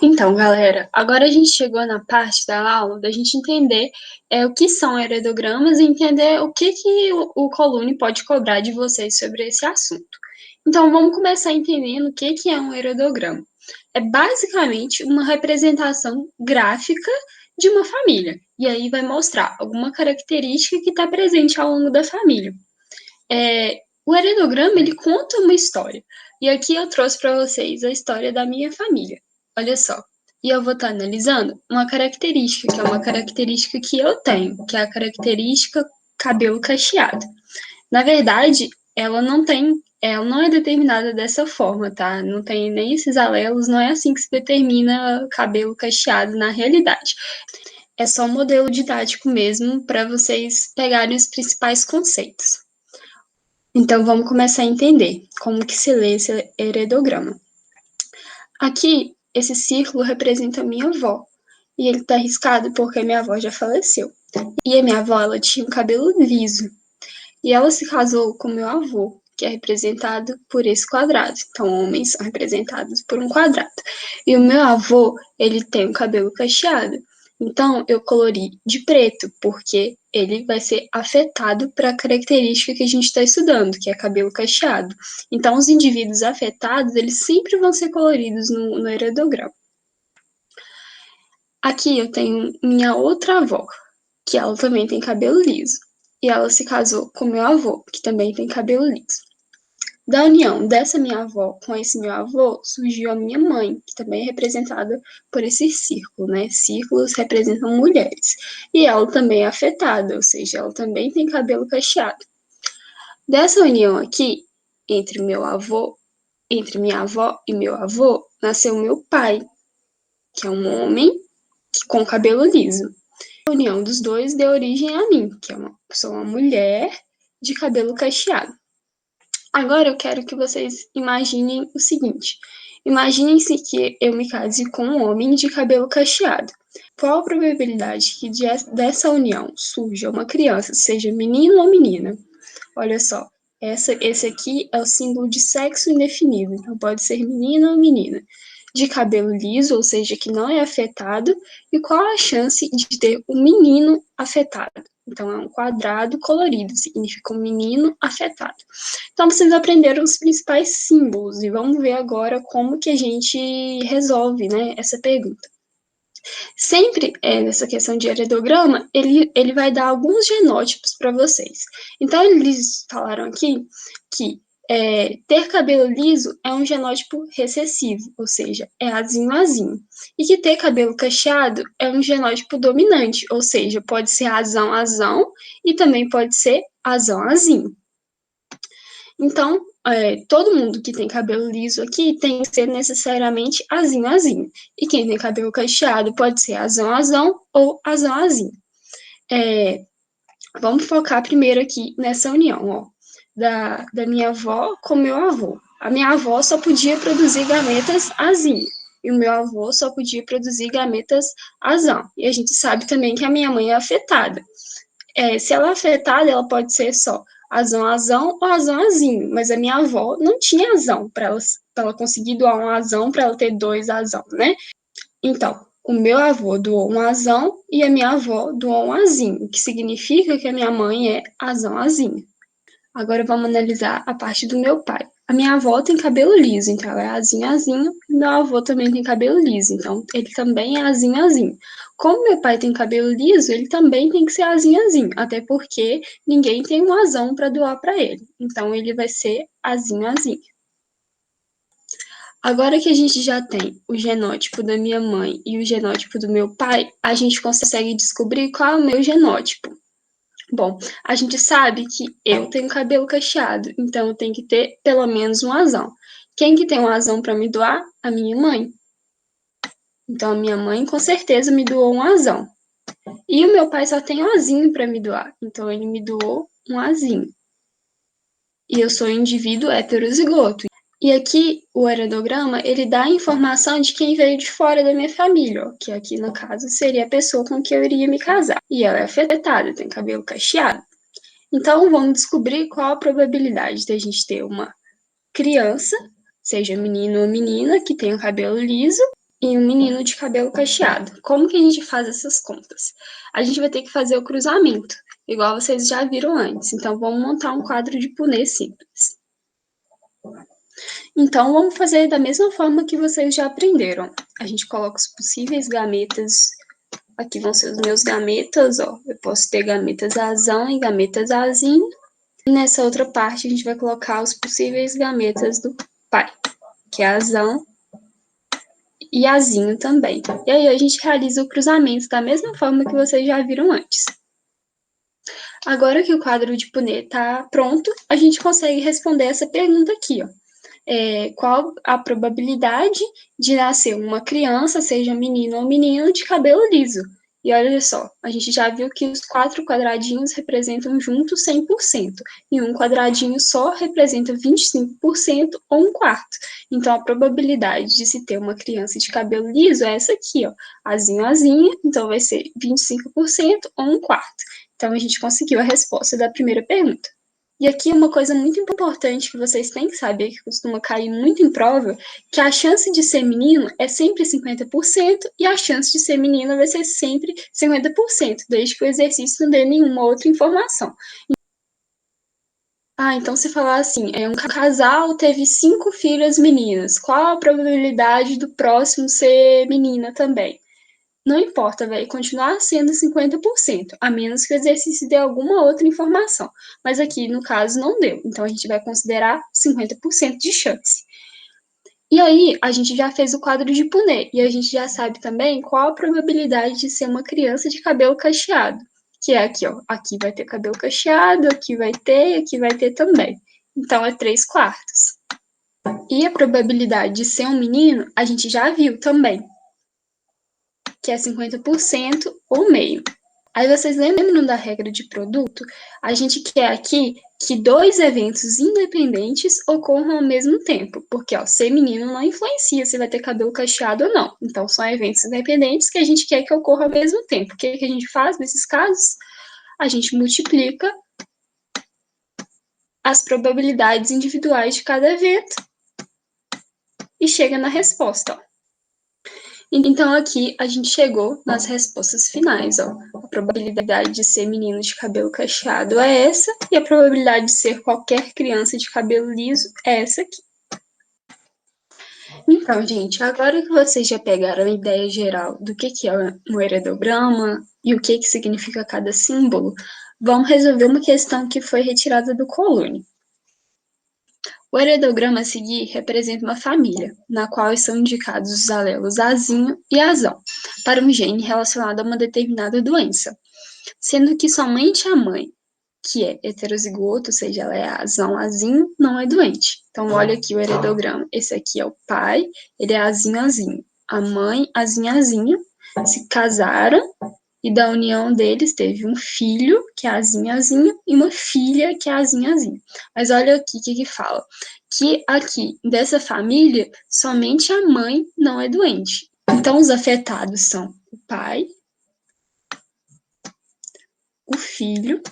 Então, galera, agora a gente chegou na parte da aula da gente entender o que são heredogramas e entender o que o Colune pode cobrar de vocês sobre esse assunto. Então, vamos começar entendendo o que é um heredograma. É basicamente uma representação gráfica de uma família. E aí vai mostrar alguma característica que está presente ao longo da família. O heredograma, ele conta uma história. E aqui eu trouxe para vocês a história da minha família. Olha só. E eu vou estar analisando uma característica, que é uma característica que eu tenho, que é a característica cabelo cacheado. Na verdade, ela não é determinada dessa forma, tá? Não tem nem esses alelos, não é assim que se determina cabelo cacheado na realidade. É só um modelo didático mesmo para vocês pegarem os principais conceitos. Então, vamos começar a entender como que se lê esse heredograma. Aqui, esse círculo representa a minha avó, e ele está riscado porque minha avó já faleceu. E a minha avó, ela tinha um cabelo liso, e ela se casou com meu avô, que é representado por esse quadrado. Então, homens são representados por um quadrado. E o meu avô, ele tem um cabelo cacheado. Então, eu colori de preto, porque ele vai ser afetado para a característica que a gente está estudando, que é cabelo cacheado. Então, os indivíduos afetados, eles sempre vão ser coloridos no heredograma. Aqui eu tenho minha outra avó, que ela também tem cabelo liso. E ela se casou com meu avô, que também tem cabelo liso. Da união dessa minha avó com esse meu avô, surgiu a minha mãe, que também é representada por esse círculo, né? Círculos representam mulheres. E ela também é afetada, ou seja, ela também tem cabelo cacheado. Dessa união aqui, entre minha avó e meu avô, nasceu meu pai, que é um homem com cabelo liso. A união dos dois deu origem a mim, que sou uma mulher de cabelo cacheado. Agora eu quero que vocês imaginem o seguinte. Imaginem-se que eu me case com um homem de cabelo cacheado. Qual a probabilidade que dessa união surja uma criança, seja menino ou menina? Olha só, esse aqui é o símbolo de sexo indefinido, então pode ser menino ou menina. De cabelo liso, ou seja, que não é afetado, e qual a chance de ter um menino afetado? Então, é um quadrado colorido, significa um menino afetado. Então, vocês aprenderam os principais símbolos, e vamos ver agora como que a gente resolve, né, essa pergunta. Sempre nessa questão de heredograma, ele vai dar alguns genótipos para vocês. Então, eles falaram aqui que ter cabelo liso é um genótipo recessivo, ou seja, é azinho-azinho. E que ter cabelo cacheado é um genótipo dominante, ou seja, pode ser azão-azão e também pode ser azão-azinho. Então, todo mundo que tem cabelo liso aqui tem que ser necessariamente azinho-azinho. E quem tem cabelo cacheado pode ser azão-azão ou azão-azinho. Vamos focar primeiro aqui nessa união, ó, da minha avó com meu avô. A minha avó só podia produzir gametas azinho, e o meu avô só podia produzir gametas azão. E a gente sabe também que a minha mãe é afetada. Se ela é afetada, ela pode ser só azão-azão ou azão-azinho, mas a minha avó não tinha azão para ela conseguir doar um azão para ela ter 2 azão, né? Então, o meu avô doou um azão e a minha avó doou um azinho, o que significa que a minha mãe é azão-azinho. Agora vamos analisar a parte do meu pai. A minha avó tem cabelo liso, então ela é azinho-azinho, e meu avô também tem cabelo liso, então ele também é azinho-azinho. Como meu pai tem cabelo liso, ele também tem que ser azinho-azinho, até porque ninguém tem um azão para doar para ele, então ele vai ser azinho-azinho. Agora que a gente já tem o genótipo da minha mãe e o genótipo do meu pai, a gente consegue descobrir qual é o meu genótipo. Bom, a gente sabe que eu tenho cabelo cacheado, então eu tenho que ter pelo menos um azão. Quem que tem um azão para me doar? A minha mãe. Então a minha mãe com certeza me doou um azão. E o meu pai só tem um azinho para me doar, então ele me doou um azinho. E eu sou um indivíduo heterozigoto. E aqui o heredograma, ele dá a informação de quem veio de fora da minha família, ó, que aqui no caso seria a pessoa com quem eu iria me casar. E ela é afetada, tem cabelo cacheado. Então, vamos descobrir qual a probabilidade de a gente ter uma criança, seja menino ou menina, que tenha cabelo liso, e um menino menino de cabelo cacheado. Como que a gente faz essas contas? A gente vai ter que fazer o cruzamento, igual vocês já viram antes. Então, vamos montar um quadro de Punnett simples. Então, vamos fazer da mesma forma que vocês já aprenderam. A gente coloca os possíveis gametas. Aqui vão ser os meus gametas, ó. Eu posso ter gametas azão e gametas azinho. E nessa outra parte, a gente vai colocar os possíveis gametas do pai, que é azão e azinho também. E aí, a gente realiza o cruzamento da mesma forma que vocês já viram antes. Agora que o quadro de Punnett está pronto, a gente consegue responder essa pergunta aqui, ó. Qual a probabilidade de nascer uma criança, seja menino ou menina, de cabelo liso? E olha só, a gente já viu que os 4 quadradinhos representam juntos 100%, e um quadradinho só representa 25% ou 1/4. Então, a probabilidade de se ter uma criança de cabelo liso é essa aqui, ó, azinho, azinha, então vai ser 25% ou 1/4. Então, a gente conseguiu a resposta da primeira pergunta. E aqui uma coisa muito importante que vocês têm que saber, que costuma cair muito em prova, que a chance de ser menino é sempre 50% e a chance de ser menina vai ser sempre 50%, desde que o exercício não dê nenhuma outra informação. Então se falar assim, um casal teve 5 filhas meninas, qual a probabilidade do próximo ser menina também? Não importa, vai continuar sendo 50%, a menos que o exercício dê alguma outra informação. Mas aqui, no caso, não deu. Então, a gente vai considerar 50% de chance. E aí, a gente já fez o quadro de Punnett. E a gente já sabe também qual a probabilidade de ser uma criança de cabelo cacheado. Que é aqui, ó. Aqui vai ter cabelo cacheado, aqui vai ter, aqui vai ter também. Então, é 3/4. E a probabilidade de ser um menino, a gente já viu também, que é 50% ou meio. Aí vocês lembram da regra de produto? A gente quer aqui que 2 eventos independentes ocorram ao mesmo tempo, porque ó, ser menino não influencia se vai ter cabelo cacheado ou não. Então são eventos independentes que a gente quer que ocorram ao mesmo tempo. O que a gente faz nesses casos? A gente multiplica as probabilidades individuais de cada evento e chega na resposta, ó. Então, aqui a gente chegou nas respostas finais, ó. A probabilidade de ser menino de cabelo cacheado é essa, e a probabilidade de ser qualquer criança de cabelo liso é essa aqui. Então, gente, agora que vocês já pegaram a ideia geral do que é um heredograma e o que significa cada símbolo, vamos resolver uma questão que foi retirada do Colune. O heredograma a seguir representa uma família, na qual são indicados os alelos azinho e azão, para um gene relacionado a uma determinada doença, sendo que somente a mãe, que é heterozigoto, ou seja, ela é azão, azinho, não é doente. Então, olha aqui o heredograma. Esse aqui é o pai, ele é azinho, azinho. A mãe, azinha, azinha, se casaram e da união deles teve um filho, que é azinho, azinho, e uma filha, que é azinho, azinho. Mas olha aqui o que fala. Que aqui, dessa família, somente a mãe não é doente. Então, os afetados são o pai, o filho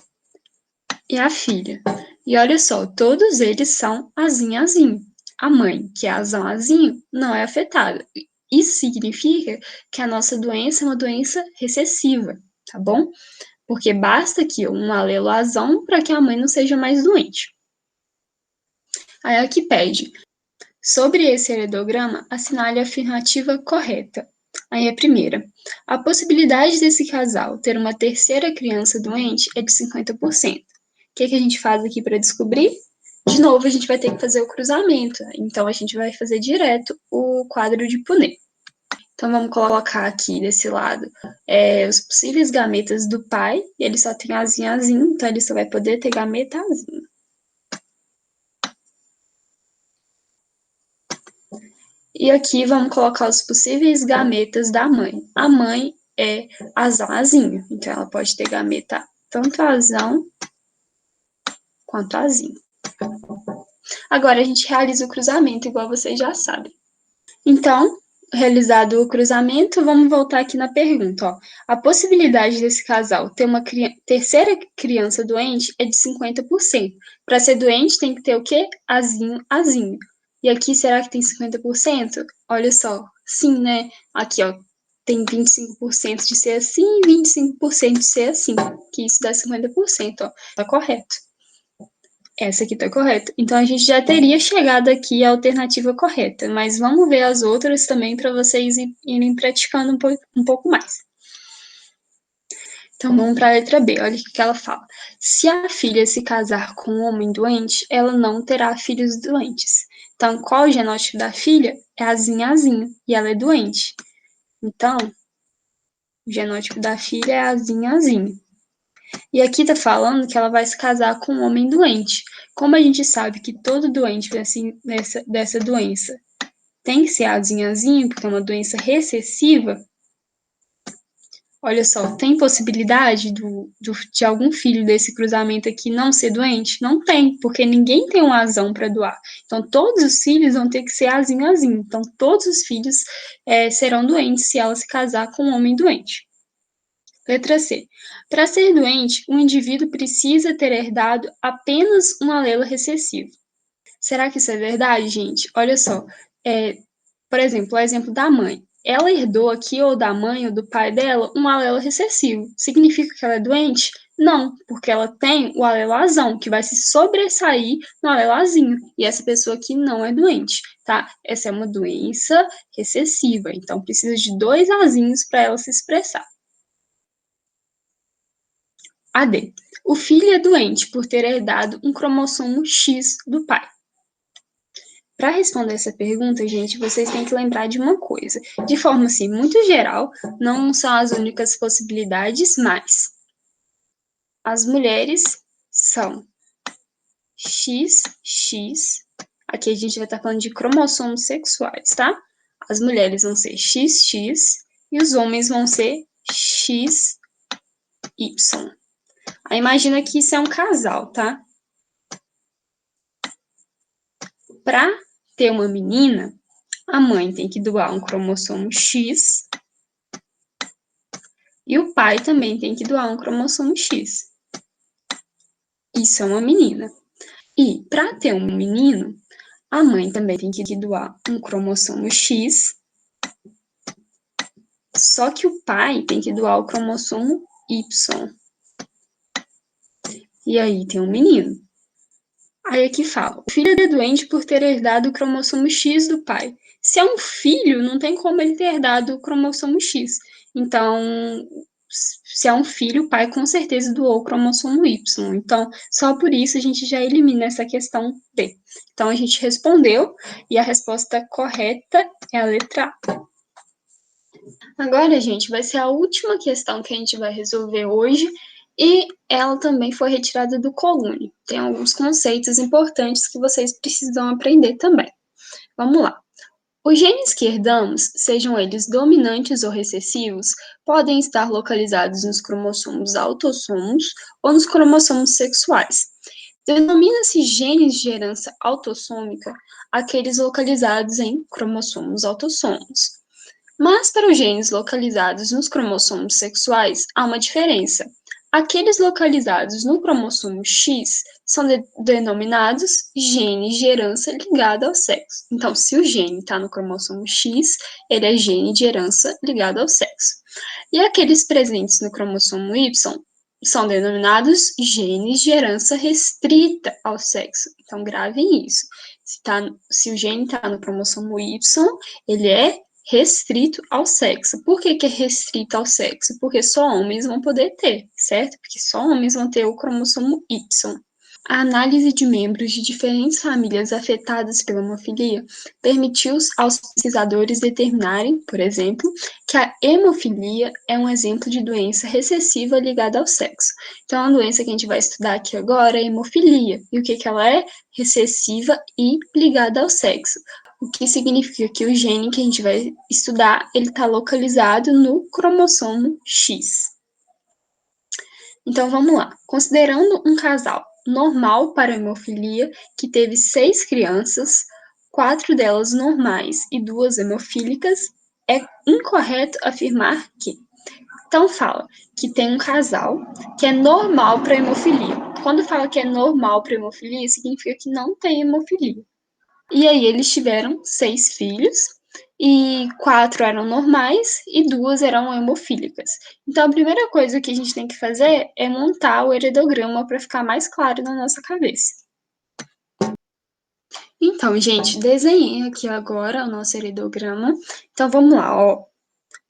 e a filha. E olha só, todos eles são azinho, azinho. A mãe, que é azão, azinho, não é afetada. Isso significa que a nossa doença é uma doença recessiva, tá bom? Porque basta aqui um alelo azão para que a mãe não seja mais doente. Aí aqui pede, sobre esse heredograma, assinale a afirmativa correta. Aí a primeira, a possibilidade desse casal ter uma terceira criança doente é de 50%. O que a gente faz aqui para descobrir? De novo, a gente vai ter que fazer o cruzamento. Então, a gente vai fazer direto o quadro de Punnett. Então, vamos colocar aqui desse lado os possíveis gametas do pai. Ele só tem azinho, azinho, então ele só vai poder ter gameta azinho. E aqui vamos colocar os possíveis gametas da mãe. A mãe é azão, azinho, então ela pode ter gameta tanto azão quanto azinho. Agora a gente realiza o cruzamento, igual vocês já sabem. Então, realizado o cruzamento, vamos voltar aqui na pergunta, ó. A possibilidade desse casal ter uma terceira criança doente é de 50%. Para ser doente, tem que ter o quê? Azinho, azinho. E aqui, será que tem 50%? Olha só, sim, né? Aqui, ó, tem 25% de ser assim e 25% de ser assim, que isso dá 50%, ó. Tá correto. Essa aqui tá correta. Então, a gente já teria chegado aqui à alternativa correta, mas vamos ver as outras também para vocês irem praticando um pouco mais. Então, vamos para a letra B. Olha o que ela fala. Se a filha se casar com um homem doente, ela não terá filhos doentes. Então, qual o genótipo da filha? É azinho, e ela é doente. Então, o genótipo da filha é azinho. E aqui tá falando que ela vai se casar com um homem doente. Como a gente sabe que todo doente dessa doença tem que ser azinho, porque é uma doença recessiva, olha só, tem possibilidade de algum filho desse cruzamento aqui não ser doente? Não tem, porque ninguém tem um azão para doar. Então, todos os filhos vão ter que ser azinho. Então, todos os filhos serão doentes se ela se casar com um homem doente. Letra C. Para ser doente, o indivíduo precisa ter herdado apenas um alelo recessivo. Será que isso é verdade, gente? Olha só. Por exemplo, o exemplo da mãe. Ela herdou aqui, ou da mãe ou do pai dela, um alelo recessivo. Significa que ela é doente? Não, porque ela tem o alelo azão, que vai se sobressair no alelo azinho. E essa pessoa aqui não é doente, tá? Essa é uma doença recessiva. Então, precisa de 2 azinhos para ela se expressar. AD. O filho é doente por ter herdado um cromossomo X do pai. Para responder essa pergunta, gente, vocês têm que lembrar de uma coisa. De forma assim, muito geral, não são as únicas possibilidades, mas as mulheres são XX. Aqui a gente vai estar falando de cromossomos sexuais, tá? As mulheres vão ser XX e os homens vão ser XY. Aí imagina que isso é um casal, tá? Para ter uma menina, a mãe tem que doar um cromossomo X e o pai também tem que doar um cromossomo X. Isso é uma menina. E para ter um menino, a mãe também tem que doar um cromossomo X, só que o pai tem que doar o cromossomo Y. E aí tem um menino. Aí aqui fala, o filho é doente por ter herdado o cromossomo X do pai. Se é um filho, não tem como ele ter herdado o cromossomo X. Então, se é um filho, o pai com certeza doou o cromossomo Y. Então, só por isso a gente já elimina essa questão B. Então, a gente respondeu e a resposta correta é a letra A. Agora, gente, vai ser a última questão que a gente vai resolver hoje e ela também foi retirada do colúnio. Tem alguns conceitos importantes que vocês precisam aprender também. Vamos lá. Os genes que herdamos, sejam eles dominantes ou recessivos, podem estar localizados nos cromossomos autossomos ou nos cromossomos sexuais. Denomina-se genes de herança autossômica aqueles localizados em cromossomos autossomos. Mas para os genes localizados nos cromossomos sexuais, há uma diferença. Aqueles localizados no cromossomo X são denominados genes de herança ligada ao sexo. Então, se o gene está no cromossomo X, ele é gene de herança ligado ao sexo. E aqueles presentes no cromossomo Y são denominados genes de herança restrita ao sexo. Então, gravem isso. Se o gene está no cromossomo Y, ele é restrito ao sexo. Por que é restrito ao sexo? Porque só homens vão poder ter, certo? Porque só homens vão ter o cromossomo Y. A análise de membros de diferentes famílias afetadas pela hemofilia permitiu aos pesquisadores determinarem, por exemplo, que a hemofilia é um exemplo de doença recessiva ligada ao sexo. Então, a doença que a gente vai estudar aqui agora é a hemofilia. E o que ela é? Recessiva e ligada ao sexo. O que significa que o gene que a gente vai estudar, ele está localizado no cromossomo X. Então, vamos lá. Considerando um casal normal para a hemofilia, que teve 6 crianças, 4 delas normais e 2 hemofílicas, é incorreto afirmar que. Então, fala que tem um casal que é normal para hemofilia. Quando fala que é normal para hemofilia, significa que não tem hemofilia. E aí eles tiveram 6 filhos e 4 eram normais e 2 eram hemofílicas. Então, a primeira coisa que a gente tem que fazer é montar o heredograma para ficar mais claro na nossa cabeça. Então, gente, desenhei aqui agora o nosso heredograma. Então, vamos lá, ó.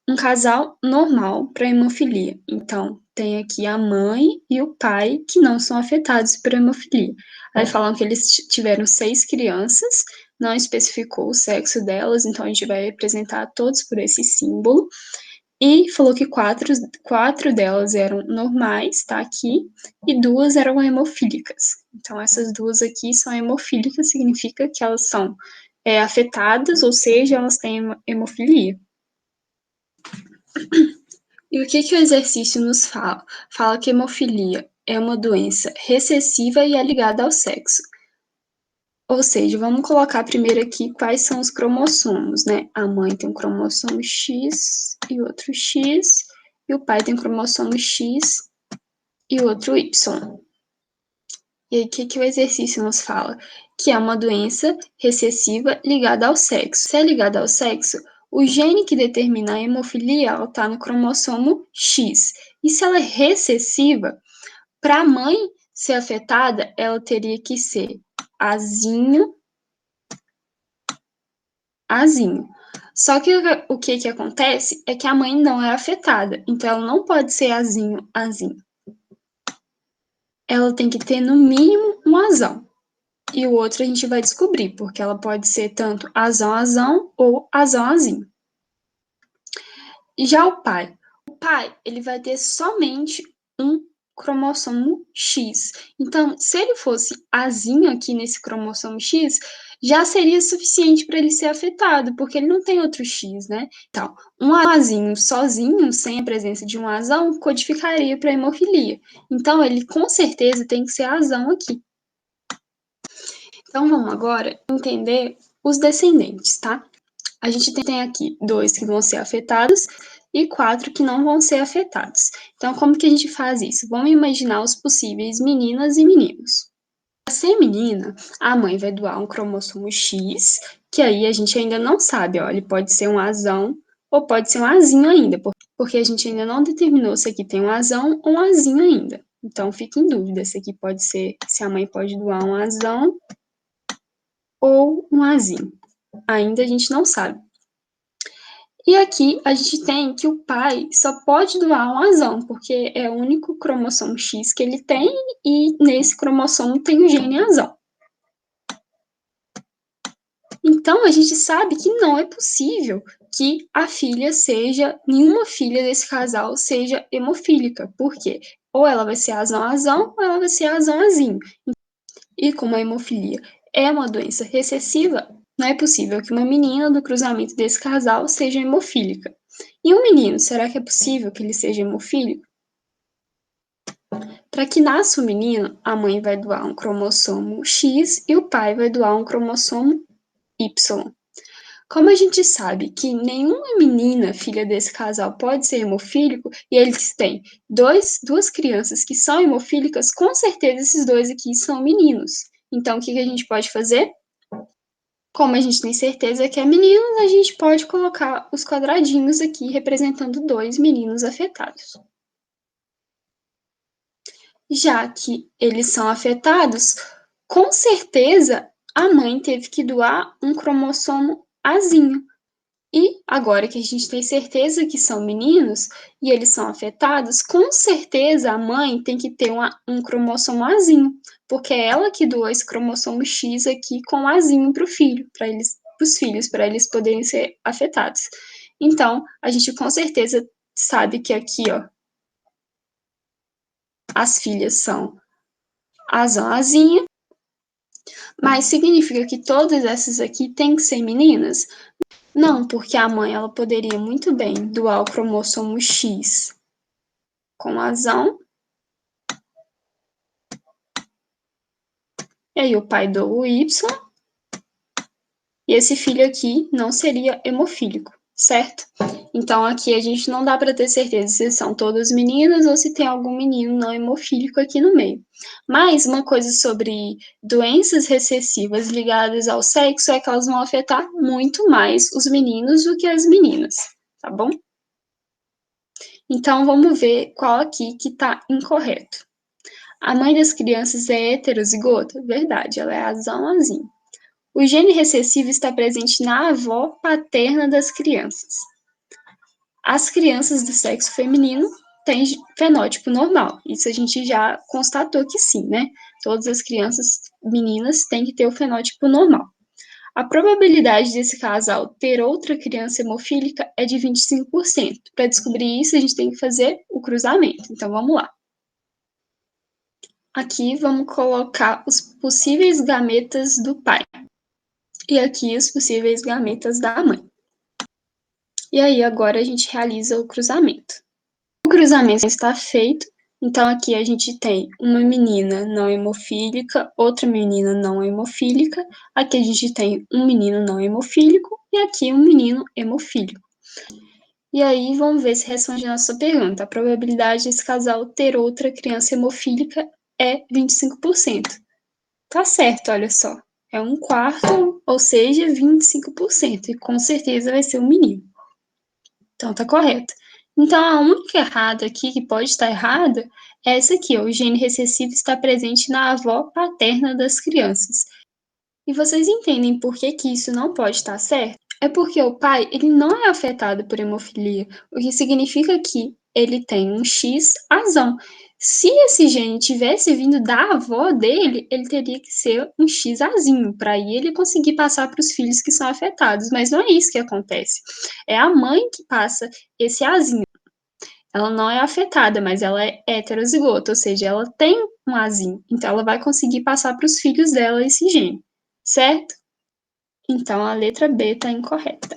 Um casal normal para hemofilia. Então, tem aqui a mãe e o pai que não são afetados por hemofilia. Aí falam que eles tiveram 6 crianças, não especificou o sexo delas, então a gente vai representar todos por esse símbolo. E falou que quatro delas eram normais, tá aqui, e 2 eram hemofílicas. Então, essas 2 aqui são hemofílicas, significa que elas são afetadas, ou seja, elas têm hemofilia. E o que o exercício nos fala? Fala que hemofilia é uma doença recessiva e é ligada ao sexo. Ou seja, vamos colocar primeiro aqui quais são os cromossomos, né? A mãe tem um cromossomo X e outro X, e o pai tem um cromossomo X e outro Y. E aí, o que o exercício nos fala? Que é uma doença recessiva ligada ao sexo. Se é ligada ao sexo, o gene que determina a hemofilia está no cromossomo X. E se ela é recessiva, para a mãe ser afetada, ela teria que ser Azinho, Azinho. Só que o que acontece é que a mãe não é afetada, então ela não pode ser Azinho, Azinho. Ela tem que ter, no mínimo, um azão. E o outro a gente vai descobrir, porque ela pode ser tanto azão, azão ou azão, azinho. Já o pai, ele vai ter somente um cromossomo X. Então, se ele fosse azinho aqui nesse cromossomo X, já seria suficiente para ele ser afetado, porque ele não tem outro X, né? Então, um azinho sozinho, sem a presença de um azão, codificaria para hemofilia. Então, ele com certeza tem que ser azão aqui. Então, vamos agora entender os descendentes, tá? A gente tem aqui 2 que vão ser afetados e 4 que não vão ser afetados. Então, como que a gente faz isso? Vamos imaginar os possíveis meninas e meninos. Para ser menina, a mãe vai doar um cromossomo X, que aí a gente ainda não sabe, ó, ele pode ser um azão ou pode ser um azinho ainda, porque a gente ainda não determinou se aqui tem um azão ou um azinho ainda. Então, fica em dúvida se aqui pode ser, se a mãe pode doar um azão ou um azinho. Ainda a gente não sabe. E aqui a gente tem que o pai só pode doar um azão, porque é o único cromossomo X que ele tem, e nesse cromossomo tem o gene azão. Então a gente sabe que não é possível que a filha seja, nenhuma filha desse casal seja hemofílica. Por quê? Ou ela vai ser azão-azão, ou ela vai ser azão-azinho. E como a hemofilia é uma doença recessiva, não é possível que uma menina do cruzamento desse casal seja hemofílica. E um menino, será que é possível que ele seja hemofílico? Para que nasça o menino, a mãe vai doar um cromossomo X e o pai vai doar um cromossomo Y. Como a gente sabe que nenhuma menina, filha desse casal, pode ser hemofílico, e eles têm duas crianças que são hemofílicas, com certeza esses 2 aqui são meninos. Então, o que a gente pode fazer? Como a gente tem certeza que é menino, a gente pode colocar os quadradinhos aqui representando 2 meninos afetados. Já que eles são afetados, com certeza a mãe teve que doar um cromossomo Azinho. E agora que a gente tem certeza que são meninos e eles são afetados, com certeza a mãe tem que ter um cromossomo Azinho, porque é ela que doou esse cromossomo X aqui com Azinho para o filho, para os filhos, para eles poderem ser afetados. Então, a gente com certeza sabe que aqui, ó, as filhas são Azão, Azinha, mas significa que todas essas aqui têm que ser meninas? Não, porque a mãe ela poderia muito bem doar o cromossomo X com azão, e aí o pai doa o Y, e esse filho aqui não seria hemofílico, certo? Então, aqui a gente não dá para ter certeza se são todas meninas ou se tem algum menino não hemofílico aqui no meio. Mas uma coisa sobre doenças recessivas ligadas ao sexo é que elas vão afetar muito mais os meninos do que as meninas, tá bom? Então, vamos ver qual aqui que está incorreto. A mãe das crianças é heterozigota? Verdade, ela é azão-azinho. O gene recessivo está presente na avó paterna das crianças. As crianças do sexo feminino têm fenótipo normal. Isso a gente já constatou que sim, né? Todas as crianças meninas têm que ter o fenótipo normal. A probabilidade desse casal ter outra criança hemofílica é de 25%. Para descobrir isso, a gente tem que fazer o cruzamento. Então, vamos lá. Aqui vamos colocar os possíveis gametas do pai. E aqui os possíveis gametas da mãe. E aí, agora a gente realiza o cruzamento. O cruzamento está feito, então aqui a gente tem uma menina não hemofílica, outra menina não hemofílica, aqui a gente tem um menino não hemofílico e aqui um menino hemofílico. E aí, vamos ver se responde a nossa pergunta. A probabilidade desse casal ter outra criança hemofílica é 25%. Tá certo, olha só. É um quarto, ou seja, 25%. E com certeza vai ser um menino. Então, tá correto. Então, a única errada aqui, que pode estar errada, é essa aqui, ó, o gene recessivo está presente na avó paterna das crianças. E vocês entendem por que que isso não pode estar certo? É porque o pai, ele não é afetado por hemofilia, o que significa que ele tem um X azão. Se esse gene tivesse vindo da avó dele, ele teria que ser um X azinho, para aí ele conseguir passar para os filhos que são afetados, mas não é isso que acontece. É a mãe que passa esse azinho. Ela não é afetada, mas ela é heterozigota, ou seja, ela tem um azinho, então ela vai conseguir passar para os filhos dela esse gene, certo? Então a letra B está incorreta.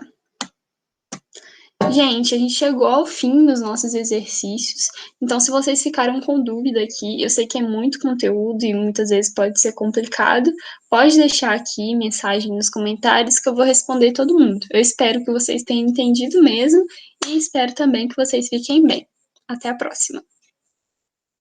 Gente, a gente chegou ao fim dos nossos exercícios. Então, se vocês ficaram com dúvida aqui, eu sei que é muito conteúdo e muitas vezes pode ser complicado, pode deixar aqui mensagem nos comentários que eu vou responder todo mundo. Eu espero que vocês tenham entendido mesmo e espero também que vocês fiquem bem. Até a próxima!